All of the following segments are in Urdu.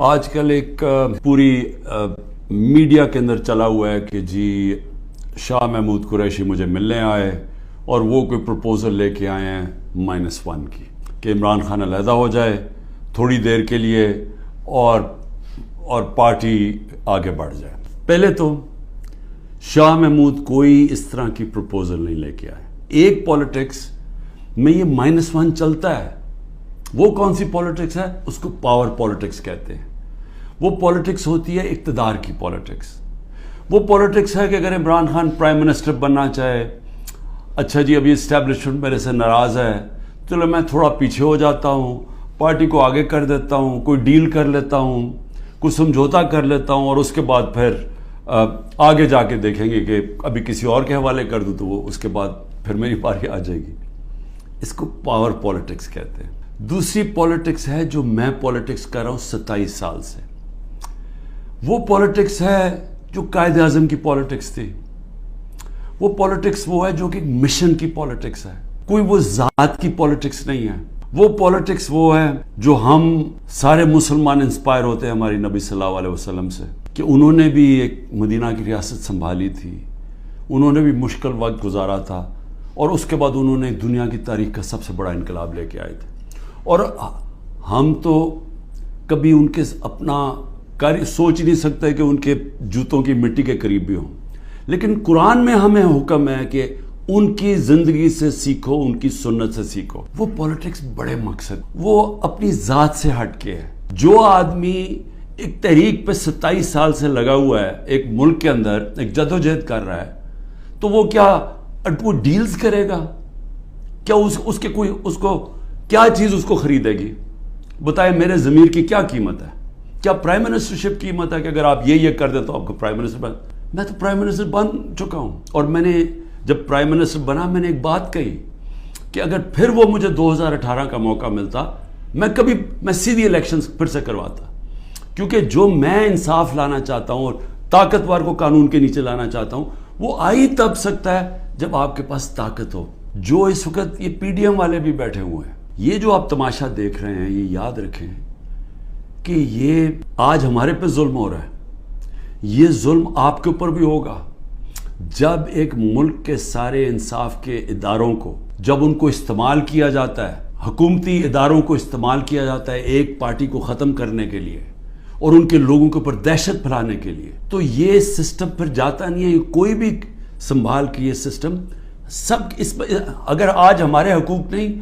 آج کل ایک پوری میڈیا کے اندر چلا ہوا ہے کہ جی شاہ محمود قریشی مجھے ملنے آئے اور وہ کوئی پروپوزل لے کے آئے ہیں -1 کی کہ عمران خان علیحدہ ہو جائے تھوڑی دیر کے لیے اور پارٹی آگے بڑھ جائے۔ پہلے تو شاہ محمود کوئی اس طرح کی پروپوزل نہیں لے کے آئے۔ ایک پولیٹکس میں یہ -1 چلتا ہے، وہ کون سی پولیٹکس ہے؟ اس کو پاور پولیٹکس کہتے ہیں۔ وہ پولیٹکس ہوتی ہے اقتدار کی پولیٹکس۔ وہ پولیٹکس ہے کہ اگر عمران خان پرائم منسٹر بننا چاہے، اچھا جی ابھی اسٹیبلشمنٹ میرے سے ناراض ہے، چلو میں تھوڑا پیچھے ہو جاتا ہوں، پارٹی کو آگے کر دیتا ہوں، کوئی ڈیل کر لیتا ہوں، کوئی سمجھوتا کر لیتا ہوں، اور اس کے بعد پھر آگے جا کے دیکھیں گے کہ ابھی کسی اور کے حوالے کر دوں تو وہ اس کے بعد پھر میری باری آ جائے گی۔ اس کو پاور پولیٹکس کہتے ہیں۔ دوسری پولیٹکس ہے جو میں پولیٹکس کر رہا ہوں 27 سال سے، وہ پولیٹکس ہے جو قائد اعظم کی پولیٹکس تھی۔ وہ پولیٹکس وہ ہے جو کہ مشن کی پولیٹکس ہے، کوئی وہ ذات کی پولیٹکس نہیں ہے۔ وہ پولیٹکس وہ ہے جو ہم سارے مسلمان انسپائر ہوتے ہیں ہماری نبی صلی اللہ علیہ وسلم سے، کہ انہوں نے بھی ایک مدینہ کی ریاست سنبھالی تھی، انہوں نے بھی مشکل وقت گزارا تھا، اور اس کے بعد انہوں نے دنیا کی تاریخ کا سب سے بڑا انقلاب لے کے آئے تھے۔ اور ہم تو کبھی ان کے اپنا سوچ نہیں سکتے کہ ان کے جوتوں کی مٹی کے قریب بھی ہوں، لیکن قرآن میں ہمیں حکم ہے کہ ان کی زندگی سے سیکھو، ان کی سنت سے سیکھو۔ وہ پولیٹکس بڑے مقصد، وہ اپنی ذات سے ہٹ کے ہے۔ جو آدمی ایک تحریک پہ 27 سال سے لگا ہوا ہے، ایک ملک کے اندر ایک جدوجہد کر رہا ہے، تو وہ کیا وہ ڈیلز کرے گا؟ کیا اس کو کیا چیز اس کو خریدے گی؟ بتائے میرے ضمیر کی کیا قیمت ہے؟ کیا پرائم منسٹرشپ قیمت ہے کہ اگر آپ یہ کر دیں تو آپ کو پرائم منسٹر بن؟ میں تو پرائم منسٹر بن چکا ہوں، اور میں نے جب پرائم منسٹر بنا میں نے ایک بات کہی کہ اگر پھر وہ مجھے 2018 کا موقع ملتا میں سیدھی الیکشن پھر سے کرواتا، کیونکہ جو میں انصاف لانا چاہتا ہوں اور طاقتور کو قانون کے نیچے لانا چاہتا ہوں، وہ آئی تب سکتا ہے جب آپ کے پاس طاقت ہو۔ جو اس وقت یہ پی ڈی ایم والے بھی بیٹھے ہوئے ہیں، یہ جو آپ تماشا دیکھ رہے ہیں، یہ یاد رکھیں کہ یہ آج ہمارے پہ ظلم ہو رہا ہے، یہ ظلم آپ کے اوپر بھی ہوگا جب ایک ملک کے سارے انصاف کے اداروں کو، جب ان کو استعمال کیا جاتا ہے، حکومتی اداروں کو استعمال کیا جاتا ہے ایک پارٹی کو ختم کرنے کے لیے اور ان کے لوگوں کے اوپر دہشت پھیلانے کے لیے، تو یہ سسٹم پھر جاتا نہیں ہے۔ کوئی بھی سنبھال کے یہ سسٹم اگر آج ہمارے حقوق نہیں،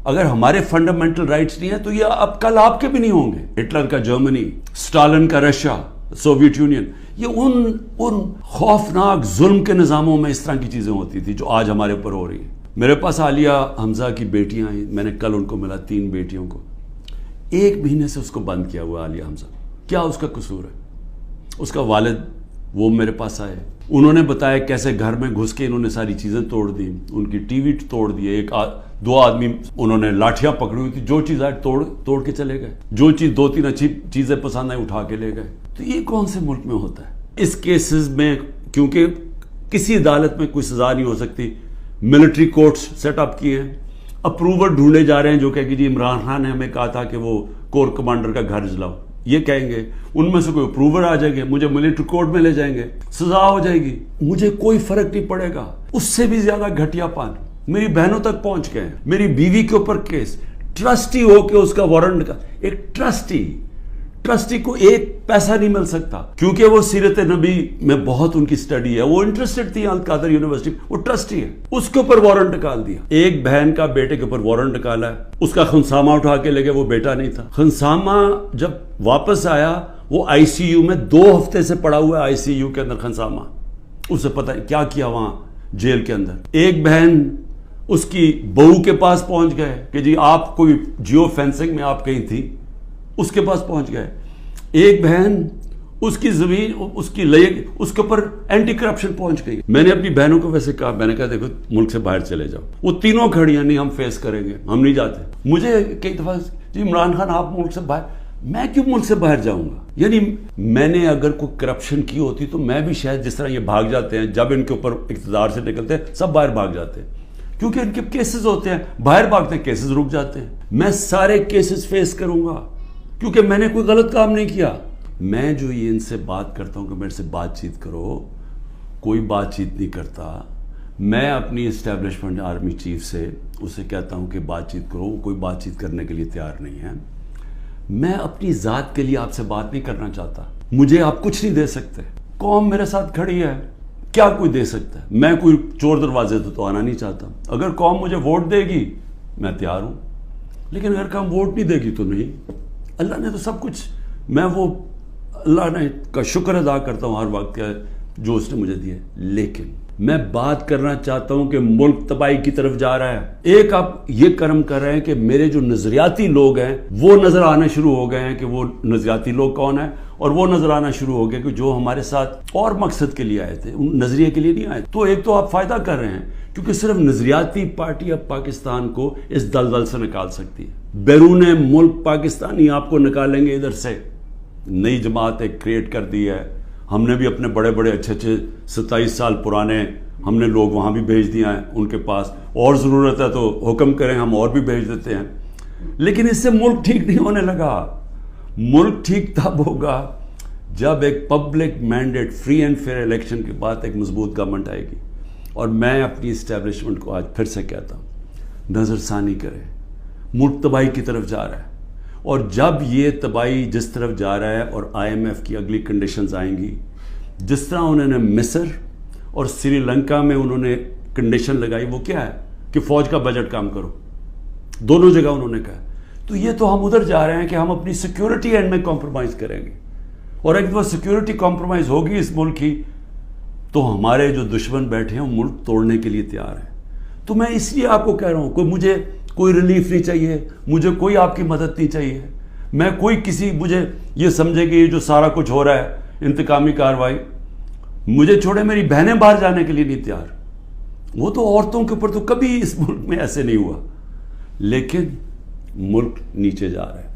اگر ہمارے فنڈامنٹل رائٹس نہیں ہیں، تو یہ اب کل آپ کے بھی نہیں ہوں گے۔ ہٹلر کا جرمنی، اسٹالن کا رشیا، سوویت یونین، یہ ان خوفناک ظلم کے نظاموں میں اس طرح کی چیزیں ہوتی تھی جو آج ہمارے اوپر ہو رہی ہیں۔ میرے پاس عالیہ حمزہ کی بیٹیاں ہیں، میں نے کل ان کو ملا، 3 بیٹیوں کو، 1 مہینے سے اس کو بند کیا ہوا عالیہ حمزہ۔ کیا اس کا قصور ہے؟ اس کا والد وہ میرے پاس آئے، انہوں نے بتایا کیسے گھر میں گھس کے انہوں نے ساری چیزیں توڑ دی، ان کی ٹی وی توڑ دیے، 2 آدمی انہوں نے لاٹھیاں پکڑی ہوئی تھی، جو چیز آئے توڑ کے چلے گئے، جو چیز 2-3 اچھی چیزیں پسند آئی اٹھا کے لے گئے۔ تو یہ کون سے ملک میں ہوتا ہے؟ اس کیسز میں کیونکہ کسی عدالت میں کوئی سزا نہیں ہو سکتی، ملٹری کورٹس سیٹ اپ کیے ہیں، اپروور ڈھونڈے جا رہے ہیں جو کہ جی عمران خان نے ہمیں کہا تھا کہ وہ کور کمانڈر کا گھر جلاؤ، یہ کہیں گے، ان میں سے کوئی اپروور آ جائیں گے، مجھے ملٹری کورٹ میں لے جائیں گے، سزا ہو جائے گی، مجھے کوئی فرق نہیں پڑے گا۔ اس سے بھی زیادہ گھٹیا پان میری بہنوں تک پہنچ گئے، میری بیوی کے اوپر کیس، ٹرسٹی ہو کے اس کا وارنٹ کا، ایک ٹرسٹی کو 1 پیسہ نہیں مل سکتا، کیونکہ وہ سیرت نبی میں بہت ان کی سٹڈی ہے، وہ انٹرسٹڈ تھی القادر یونیورسٹی، وہ ٹرسٹی ہے، اس کے اوپر وارنٹ نکال دیا۔ ایک بہن کا بیٹے کے اوپر وارنٹ نکالا ہے، اس کا خنسامہ اٹھا کے لے گئے، وہ بیٹا نہیں تھا۔ خنسامہ جب واپس آیا وہ آئی سی یو میں 2 ہفتے سے پڑا ہوا ہے، آئی سی یو کے اندر خنسامہ، اسے پتہ کیا کیا وہاں جیل کے اندر۔ ایک بہن اس کی بہو کے پاس پہنچ گئے کہ جی آپ کوئی جیو فینسنگ میں آپ کہیں تھی، اس کے پاس پہنچ گئے۔ ایک بہن اس کی زمین اس کے اوپر اینٹی کرپشن پہنچ گئی۔ میں نے اپنی بہنوں کو ویسے کہا، میں نے کہا دیکھو ملک سے باہر چلے جاؤ، وہ تینوں کھڑیاں نہیں ہم فیس کریں گے، ہم نہیں جاتے۔ مجھے کئی دفعہ جی عمران خان آپ ملک سے باہر، میں کیوں ملک سے باہر جاؤں گا؟ یعنی میں نے اگر کوئی کرپشن کی ہوتی تو میں بھی شاید جس طرح یہ بھاگ جاتے ہیں، جب ان کے اوپر اقتدار سے نکلتے ہیں سب باہر بھاگ جاتے ہیں، کیونکہ ان کے کیسز ہوتے ہیں، باہر بھاگتے ہیں کیسز رک جاتے ہیں۔ میں سارے کیسز فیس کروں گا، کیونکہ میں نے کوئی غلط کام نہیں کیا. میں جو یہ ان سے بات کرتا ہوں کہ میرے سے بات چیت کرو، کوئی بات چیت نہیں کرتا. میں اپنی اسٹیبلشمنٹ آرمی چیف سے اسے کہتا ہوں کہ بات چیت کرو، کوئی بات چیت کرنے کے لیے تیار نہیں ہے. میں اپنی ذات کے لیے آپ سے بات نہیں کرنا چاہتا. مجھے آپ کچھ نہیں دے سکتے. قوم میرے ساتھ کھڑی ہے، کیا کوئی دے سکتا ہے؟ میں کوئی چور دروازے تو آنا نہیں چاہتا. اگر قوم مجھے ووٹ دے گی میں تیار ہوں، لیکن اگر قوم ووٹ نہیں دے گی تو نہیں. اللہ نے تو سب کچھ، میں وہ اللہ نے کا شکر ادا کرتا ہوں ہر وقت کا جو اس نے مجھے دیا. لیکن میں بات کرنا چاہتا ہوں کہ ملک تباہی کی طرف جا رہا ہے. ایک آپ یہ کرم کر رہے ہیں کہ میرے جو نظریاتی لوگ ہیں وہ نظر آنا شروع ہو گئے ہیں کہ وہ نظریاتی لوگ کون ہیں، اور وہ نظر آنا شروع ہو گئے کہ جو ہمارے ساتھ اور مقصد کے لیے آئے تھے، ان نظریے کے لیے نہیں آئے. تو ایک تو آپ فائدہ کر رہے ہیں کیونکہ صرف نظریاتی پارٹی اب پاکستان کو اس دلدل سے نکال سکتی ہے. بیرون ملک پاکستانی آپ کو نکالیں گے ادھر سے. نئی جماعت ایک کریٹ کر دی ہے. ہم نے بھی اپنے بڑے بڑے اچھے 27 سال پرانے ہم نے لوگ وہاں بھی بھیج دیا ہیں ان کے پاس. اور ضرورت ہے تو حکم کریں، ہم اور بھی بھیج دیتے ہیں. لیکن اس سے ملک ٹھیک نہیں ہونے لگا. ملک ٹھیک تب ہوگا جب ایک public mandate free and fair election کے بعد ایک مضبوط گورنمنٹ آئے گی. اور میں اپنی اسٹیبلشمنٹ کو آج پھر سے کہتا ہوں، نظر ثانی کرے. ملک تباہی کی طرف جا رہا ہے، اور جب یہ تباہی جس طرف جا رہا ہے اور IMF کی اگلی کنڈیشنز آئیں گی، جس طرح انہوں نے مصر اور سری لنکا میں انہوں نے کنڈیشن لگائی، وہ کیا ہے کہ فوج کا بجٹ کام کرو. دونوں جگہ انہوں نے کہا. تو یہ تو ہم ادھر جا رہے ہیں کہ ہم اپنی سیکیورٹی اینڈ میں کمپرومائز کریں گے. اور ایک دفعہ سیکیورٹی کمپرومائز ہوگی اس ملک کی تو ہمارے جو دشمن بیٹھے ہیں وہ ملک توڑنے کے لیے تیار ہیں. تو میں اس لیے آپ کو کہہ رہا ہوں، مجھے کوئی ریلیف نہیں چاہیے، مجھے کوئی آپ کی مدد نہیں چاہیے. میں کوئی کسی مجھے یہ سمجھے کہ یہ جو سارا کچھ ہو رہا ہے انتقامی کارروائی، مجھے چھوڑے میری بہنیں باہر جانے کے لیے نہیں تیار. وہ تو عورتوں کے اوپر تو کبھی اس ملک میں ایسے نہیں ہوا. لیکن ملک نیچے جا رہا ہے.